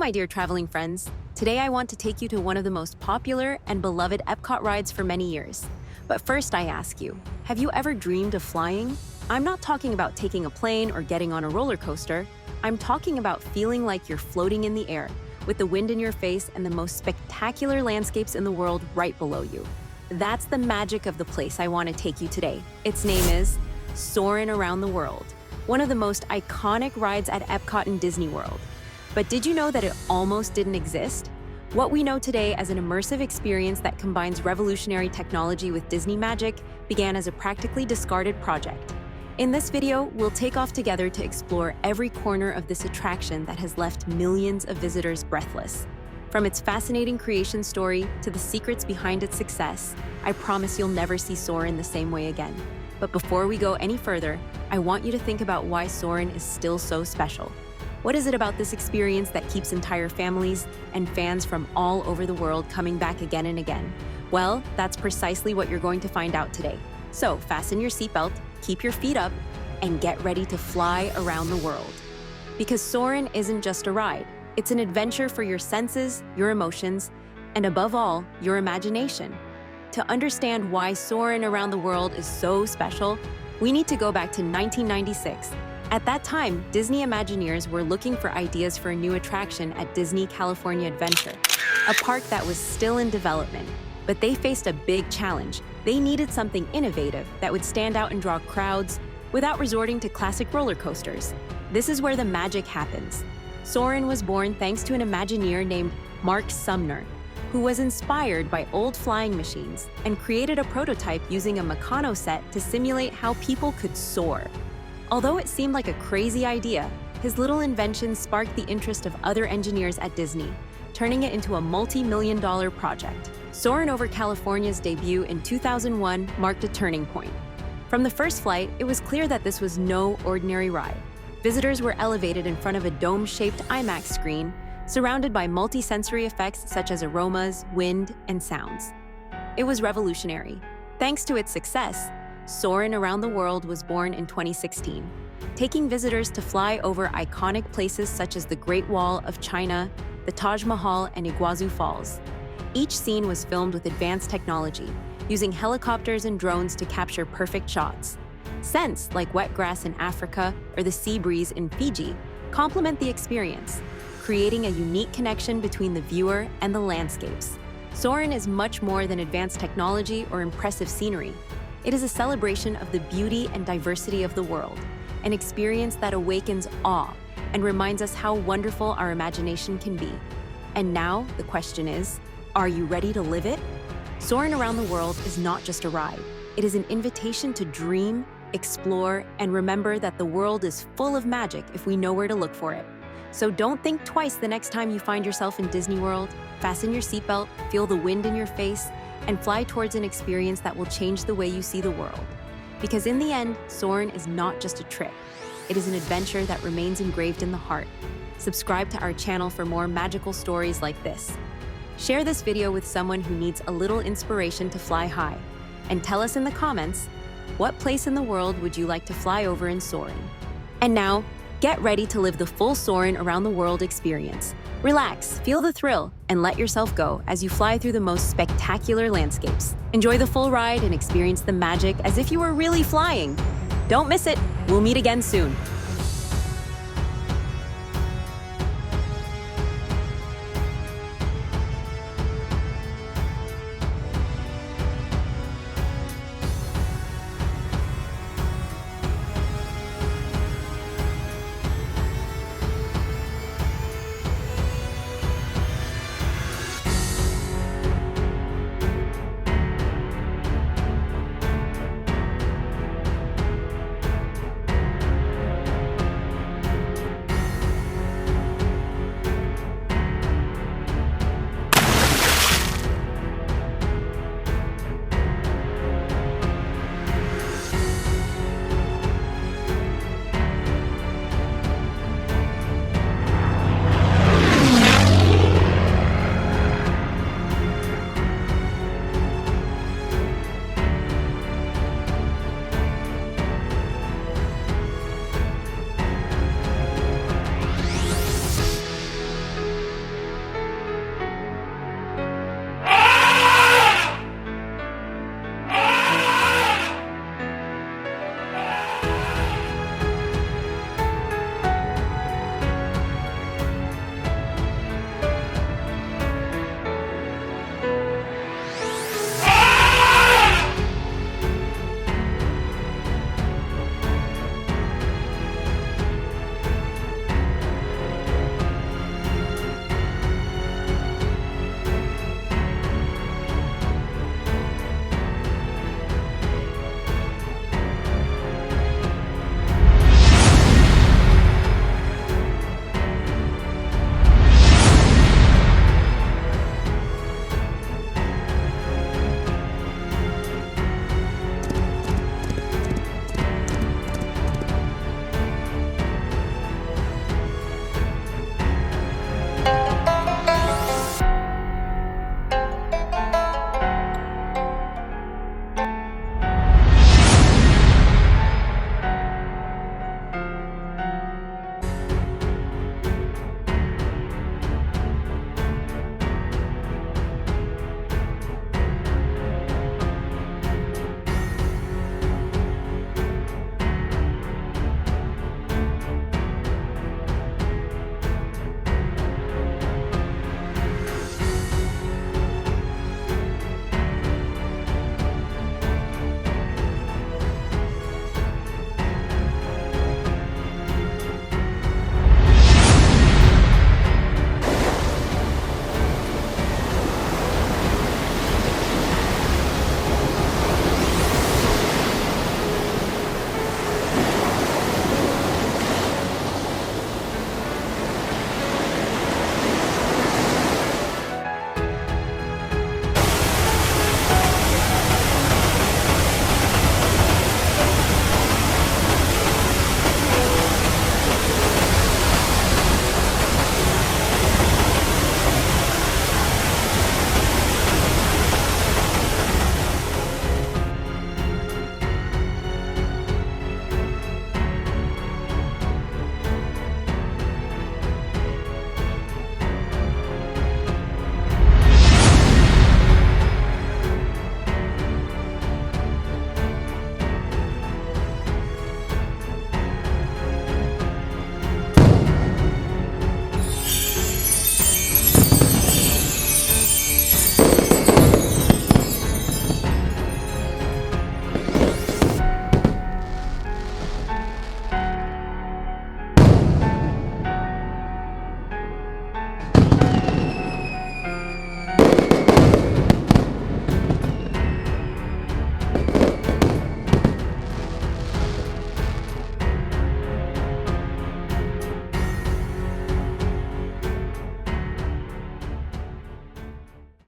my dear traveling friends. Today I want to take you to one of the most popular and beloved EPCOT rides for many years. But first I ask you, have you ever dreamed of flying? I'm not talking about taking a plane or getting on a roller coaster. I'm talking about feeling like you're floating in the air, with the wind in your face and the most spectacular landscapes in the world right below you. That's the magic of the place I want to take you today. Its name is Soarin' Around the World, one of the most iconic rides at EPCOT in Disney World. But did you know that it almost didn't exist? What we know today as an immersive experience that combines revolutionary technology with Disney magic began as a practically discarded project. In this video, we'll take off together to explore every corner of this attraction that has left millions of visitors breathless. From its fascinating creation story to the secrets behind its success, I promise you'll never see Soarin' the same way again. But before we go any further, I want you to think about why Soarin' is still so special. What is it about this experience that keeps entire families and fans from all over the world coming back again and again? Well, that's precisely what you're going to find out today. So fasten your seatbelt, keep your feet up, and get ready to fly around the world. Because Soarin' isn't just a ride, it's an adventure for your senses, your emotions, and above all, your imagination. To understand why Soarin' Around the World is so special, we need to go back to 1996. At that time, Disney Imagineers were looking for ideas for a new attraction at Disney California Adventure, a park that was still in development. But they faced a big challenge. They needed something innovative that would stand out and draw crowds without resorting to classic roller coasters. This is where the magic happens. Soarin' was born thanks to an Imagineer named Mark Sumner, who was inspired by old flying machines and created a prototype using a Meccano set to simulate how people could soar. Although it seemed like a crazy idea, his little invention sparked the interest of other engineers at Disney, turning it into a multi-million-dollar project. Soarin' over California's debut in 2001 marked a turning point. From the first flight, it was clear that this was no ordinary ride. Visitors were elevated in front of a dome-shaped IMAX screen, surrounded by multi-sensory effects such as aromas, wind, and sounds. It was revolutionary. Thanks to its success, Soarin' Around the World was born in 2016, taking visitors to fly over iconic places such as the Great Wall of China, the Taj Mahal, and Iguazú Falls. Each scene was filmed with advanced technology, using helicopters and drones to capture perfect shots. Scents like wet grass in Africa or the sea breeze in Fiji complement the experience, creating a unique connection between the viewer and the landscapes. Soarin' is much more than advanced technology or impressive scenery. It is a celebration of the beauty and diversity of the world, an experience that awakens awe and reminds us how wonderful our imagination can be. And now, the question is, are you ready to live it? Soarin' Around the World is not just a ride. It is an invitation to dream, explore, and remember that the world is full of magic if we know where to look for it. So don't think twice the next time you find yourself in Disney World. Fasten your seatbelt, feel the wind in your face, and fly towards an experience that will change the way you see the world. Because in the end, Soarin' is not just a trip. It is an adventure that remains engraved in the heart. Subscribe to our channel for more magical stories like this. Share this video with someone who needs a little inspiration to fly high. And tell us in the comments, what place in the world would you like to fly over in Soarin'? And now, get ready to live the full Soarin' Around the World experience. Relax, feel the thrill, and let yourself go as you fly through the most spectacular landscapes. Enjoy the full ride and experience the magic as if you were really flying. Don't miss it. We'll meet again soon.